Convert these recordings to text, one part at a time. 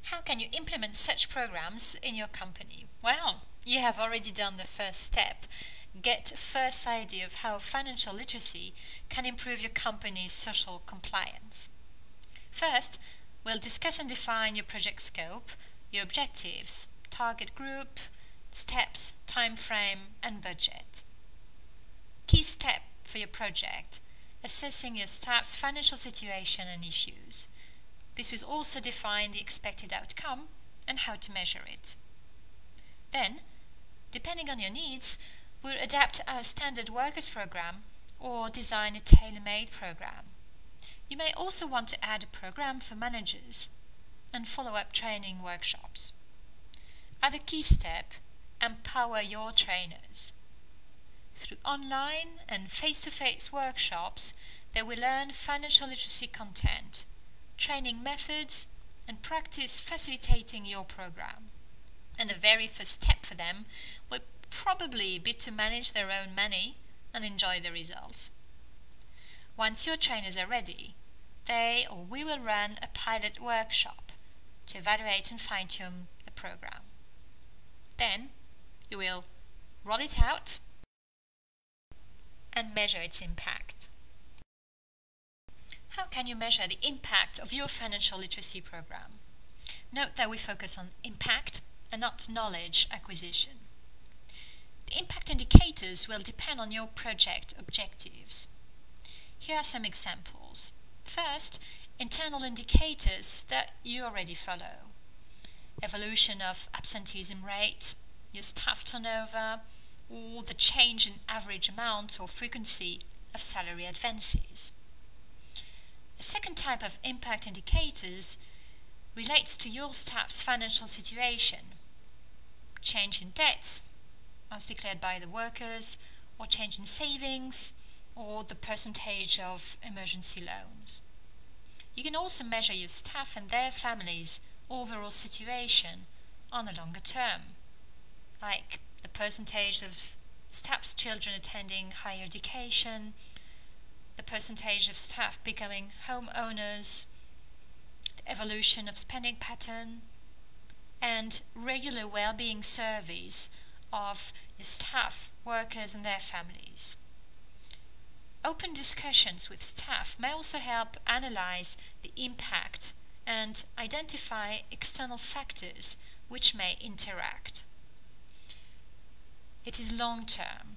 How can you implement such programs in your company? Well, you have already done the first step. Get a first idea of how financial literacy can improve your company's social compliance. First, we'll discuss and define your project scope, your objectives, target group, steps, time frame, and budget. Key step for your project: assessing your staff's financial situation and issues. This will also define the expected outcome and how to measure it. Then, depending on your needs, we'll adapt our standard workers program or design a tailor-made program. You may also want to add a program for managers and follow-up training workshops. Other key step: empower your trainers. Through online and face-to-face workshops, they will learn financial literacy content, training methods, and practice facilitating your program. And the very first step for them will probably be to manage their own money and enjoy the results. Once your trainers are ready, they or we will run a pilot workshop to evaluate and fine-tune the program. Then you will roll it out and measure its impact. How can you measure the impact of your financial literacy program? Note that we focus on impact and not knowledge acquisition. The impact indicators will depend on your project objectives. Here are some examples. First, internal indicators that you already follow: evolution of absenteeism rate, your staff turnover, or the change in average amount or frequency of salary advances. A second type of impact indicators relates to your staff's financial situation: change in debts, as declared by the workers, or change in savings, or the percentage of emergency loans. You can also measure your staff and their families' overall situation on a longer term, like the percentage of staff's children attending higher education, the percentage of staff becoming homeowners, the evolution of spending pattern, and regular well-being surveys of your staff, workers, and their families. Open discussions with staff may also help analyze the impact and identify external factors which may interact. It is long-term,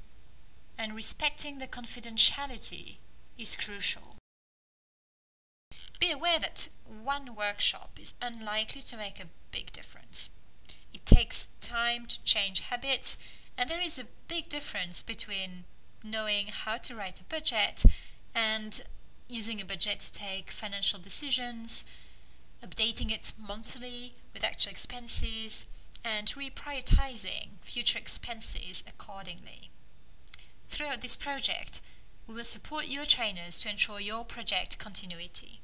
and respecting the confidentiality is crucial. Be aware that one workshop is unlikely to make a big difference. It takes time to change habits, and there is a big difference between knowing how to write a budget and using a budget to take financial decisions, updating it monthly with actual expenses, and reprioritizing future expenses accordingly. Throughout this project, we will support your trainers to ensure your project continuity.